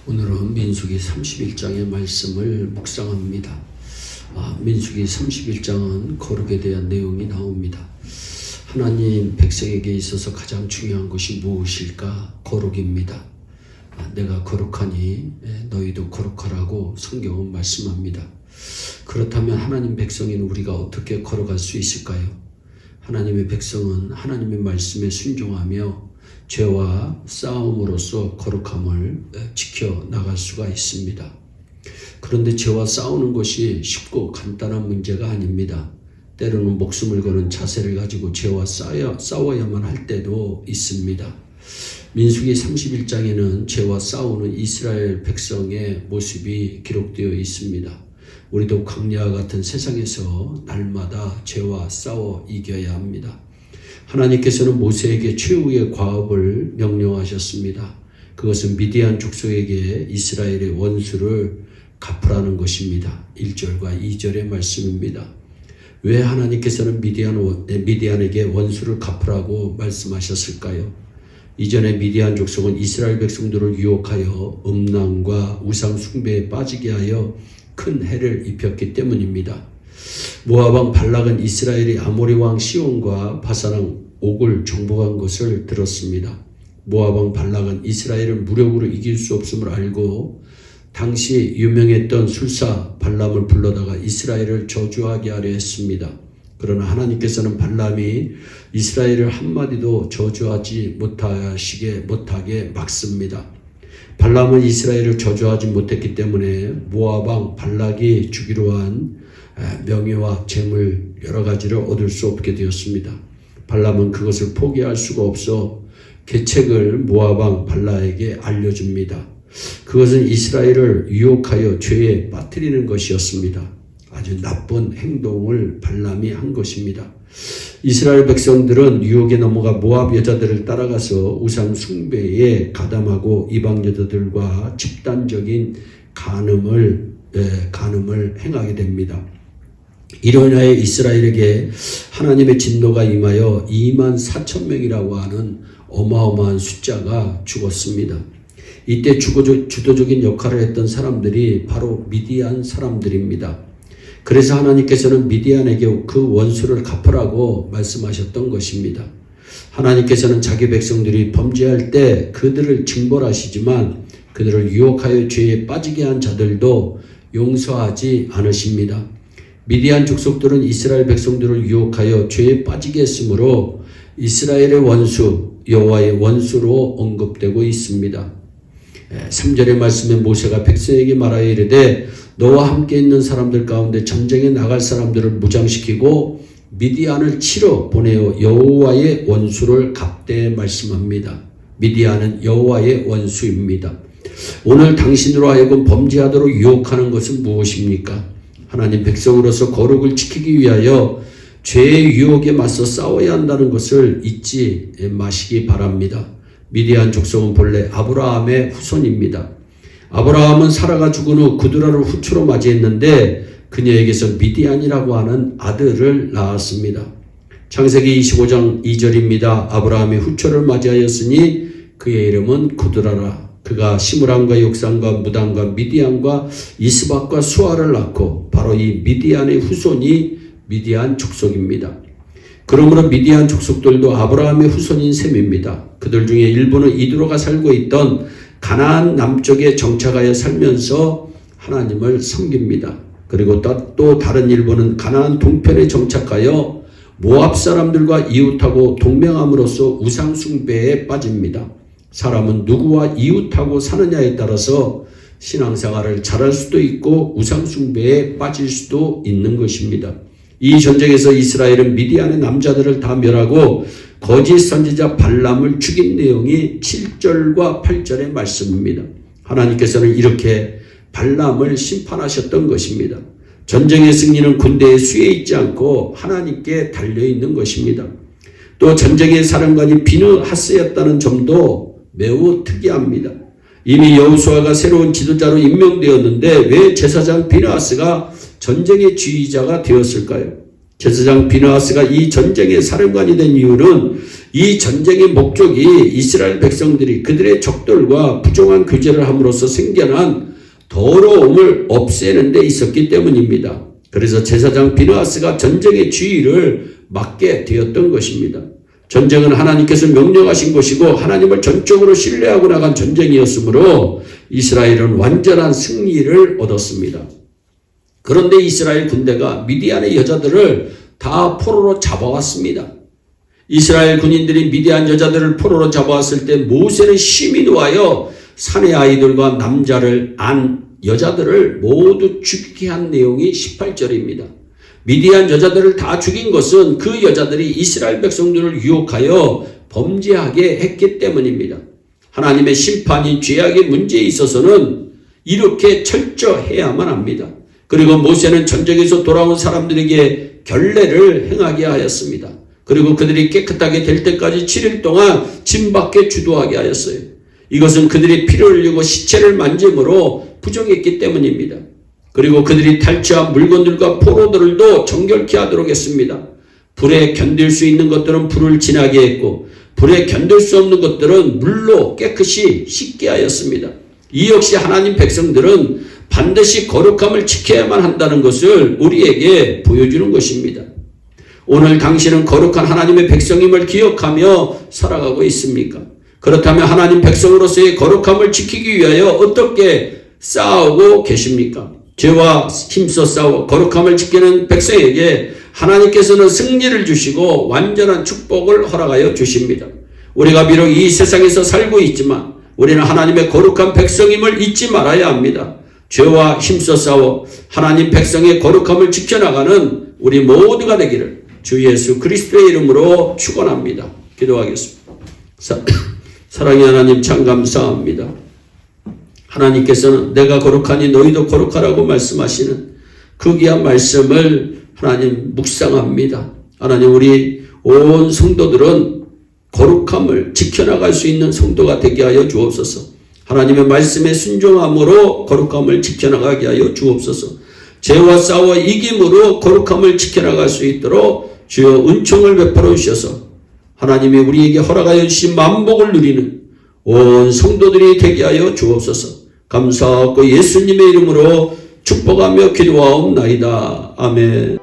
오늘은 민수기 31장의 말씀을 묵상합니다. 민수기 31장은 거룩에 대한 내용이 나옵니다. 하나님 백성에게 있어서 가장 중요한 것이 무엇일까? 거룩입니다. 내가 거룩하니 너희도 거룩하라고 성경은 말씀합니다. 그렇다면 하나님 백성인 우리가 어떻게 거룩할 수 있을까요? 하나님의 백성은 하나님의 말씀에 순종하며 죄와 싸움으로써 거룩함을 지켜나갈 수가 있습니다. 그런데 죄와 싸우는 것이 쉽고 간단한 문제가 아닙니다. 때로는 목숨을 거는 자세를 가지고 죄와 싸워야만 할 때도 있습니다. 민수기 31장에는 죄와 싸우는 이스라엘 백성의 모습이 기록되어 있습니다. 우리도 광야와 같은 세상에서 날마다 죄와 싸워 이겨야 합니다. 하나님께서는 모세에게 최후의 과업을 명령하셨습니다. 그것은 미디안 족속에게 이스라엘의 원수를 갚으라는 것입니다. 1절과 2절의 말씀입니다. 왜 하나님께서는 미디안에게 원수를 갚으라고 말씀하셨을까요? 이전에 미디안 족속은 이스라엘 백성들을 유혹하여 음란과 우상 숭배에 빠지게 하여 큰 해를 입혔기 때문입니다. 모압 왕 발락은 이스라엘이 아모리 왕 시온과 바산 왕 옥을 정복한 것을 들었습니다. 모압 왕 발락은 이스라엘을 무력으로 이길 수 없음을 알고 당시 유명했던 술사 발람을 불러다가 이스라엘을 저주하게 하려 했습니다. 그러나 하나님께서는 발람이 이스라엘을 한마디도 저주하지 못하게 막습니다. 발람은 이스라엘을 저주하지 못했기 때문에 모압 왕 발락이 주기로 한 명예와 재물 여러 가지를 얻을 수 없게 되었습니다. 발람은 그것을 포기할 수가 없어 계책을 모압 왕 발락에게 알려줍니다. 그것은 이스라엘을 유혹하여 죄에 빠뜨리는 것이었습니다. 아주 나쁜 행동을 발람이 한 것입니다. 이스라엘 백성들은 유혹에 넘어가 모압 여자들을 따라가서 우상 숭배에 가담하고 이방 여자들과 집단적인 간음을 행하게 됩니다. 이로 인하여 이스라엘에게 하나님의 진노가 임하여 2만 4천 명이라고 하는 어마어마한 숫자가 죽었습니다. 이때 주도적인 역할을 했던 사람들이 바로 미디안 사람들입니다. 그래서 하나님께서는 미디안에게 그 원수를 갚으라고 말씀하셨던 것입니다. 하나님께서는 자기 백성들이 범죄할 때 그들을 징벌하시지만 그들을 유혹하여 죄에 빠지게 한 자들도 용서하지 않으십니다. 미디안 족속들은 이스라엘 백성들을 유혹하여 죄에 빠지게 했으므로 이스라엘의 원수, 여호와의 원수로 언급되고 있습니다. 3절의 말씀에 모세가 백성에게 말하여 이르되 너와 함께 있는 사람들 가운데 전쟁에 나갈 사람들을 무장시키고 미디안을 치러 보내어 여호와의 원수를 갚되 말씀합니다. 미디안은 여호와의 원수입니다. 오늘 당신으로 하여금 범죄하도록 유혹하는 것은 무엇입니까? 하나님 백성으로서 거룩을 지키기 위하여 죄의 유혹에 맞서 싸워야 한다는 것을 잊지 마시기 바랍니다. 미디안 족속은 본래 아브라함의 후손입니다. 아브라함은 사라가 죽은 후 구두라를 후초로 맞이했는데 그녀에게서 미디안이라고 하는 아들을 낳았습니다. 창세기 25장 2절입니다. 아브라함이 후초를 맞이하였으니 그의 이름은 구두라라. 그가 시므람과 욕산과 무단과 미디안과 이스박과 수아를 낳고 바로 이 미디안의 후손이 미디안 족속입니다. 그러므로 미디안 족속들도 아브라함의 후손인 셈입니다. 그들 중에 일부는 이두로가 살고 있던 가나안 남쪽에 정착하여 살면서 하나님을 섬깁니다. 그리고 또 다른 일부는 가나안 동편에 정착하여 모압 사람들과 이웃하고 동맹함으로써 우상 숭배에 빠집니다. 사람은 누구와 이웃하고 사느냐에 따라서 신앙생활을 잘할 수도 있고 우상 숭배에 빠질 수도 있는 것입니다. 이 전쟁에서 이스라엘은 미디안의 남자들을 다 멸하고 거짓 선지자 발람을 죽인 내용이 7절과 8절의 말씀입니다. 하나님께서는 이렇게 발람을 심판하셨던 것입니다. 전쟁의 승리는 군대의 수에 있지 않고 하나님께 달려있는 것입니다. 또 전쟁의 사령관이 비느하스였다는 점도 매우 특이합니다. 이미 여호수아가 새로운 지도자로 임명되었는데 왜 제사장 비느하스가 전쟁의 지휘자가 되었을까요? 제사장 비느하스가 이 전쟁의 사령관이 된 이유는 이 전쟁의 목적이 이스라엘 백성들이 그들의 적들과 부정한 교제를 함으로써 생겨난 더러움을 없애는 데 있었기 때문입니다. 그래서 제사장 비느하스가 전쟁의 지휘를 맡게 되었던 것입니다. 전쟁은 하나님께서 명령하신 것이고 하나님을 전적으로 신뢰하고 나간 전쟁이었으므로 이스라엘은 완전한 승리를 얻었습니다. 그런데 이스라엘 군대가 미디안의 여자들을 다 포로로 잡아왔습니다. 이스라엘 군인들이 미디안 여자들을 포로로 잡아왔을 때 모세는 심히 노하여 사내 아이들과 남자를 안 여자들을 모두 죽게 한 내용이 18절입니다. 미디안 여자들을 다 죽인 것은 그 여자들이 이스라엘 백성들을 유혹하여 범죄하게 했기 때문입니다. 하나님의 심판이 죄악의 문제에 있어서는 이렇게 철저해야만 합니다. 그리고 모세는 전쟁에서 돌아온 사람들에게 결례를 행하게 하였습니다. 그리고 그들이 깨끗하게 될 때까지 7일 동안 진 밖에 주도하게 하였어요. 이것은 그들이 피를 흘리고 시체를 만짐으로 부정했기 때문입니다. 그리고 그들이 탈취한 물건들과 포로들도 정결케 하도록 했습니다. 불에 견딜 수 있는 것들은 불을 지나게 했고 불에 견딜 수 없는 것들은 물로 깨끗이 씻게 하였습니다. 이 역시 하나님 백성들은 반드시 거룩함을 지켜야만 한다는 것을 우리에게 보여주는 것입니다. 오늘 당신은 거룩한 하나님의 백성임을 기억하며 살아가고 있습니까? 그렇다면 하나님 백성으로서의 거룩함을 지키기 위하여 어떻게 싸우고 계십니까? 죄와 힘써 싸워 거룩함을 지키는 백성에게 하나님께서는 승리를 주시고 완전한 축복을 허락하여 주십니다. 우리가 비록 이 세상에서 살고 있지만 우리는 하나님의 거룩한 백성임을 잊지 말아야 합니다. 죄와 힘써 싸워 하나님 백성의 거룩함을 지켜나가는 우리 모두가 되기를 주 예수 그리스도의 이름으로 축원합니다. 기도하겠습니다. 사랑의 하나님 참 감사합니다. 하나님께서는 내가 거룩하니 너희도 거룩하라고 말씀하시는 그 귀한 말씀을 하나님 묵상합니다. 하나님 우리 온 성도들은 거룩함을 지켜나갈 수 있는 성도가 되게 하여 주옵소서. 하나님의 말씀에 순종함으로 거룩함을 지켜나가게 하여 주옵소서. 죄와 싸워 이김으로 거룩함을 지켜나갈 수 있도록 주여 은총을 베풀어 주셔서 하나님이 우리에게 허락하여 주신 만복을 누리는 온 성도들이 되게 하여 주옵소서. 감사하고 예수님의 이름으로 축복하며 기도하옵나이다. 아멘.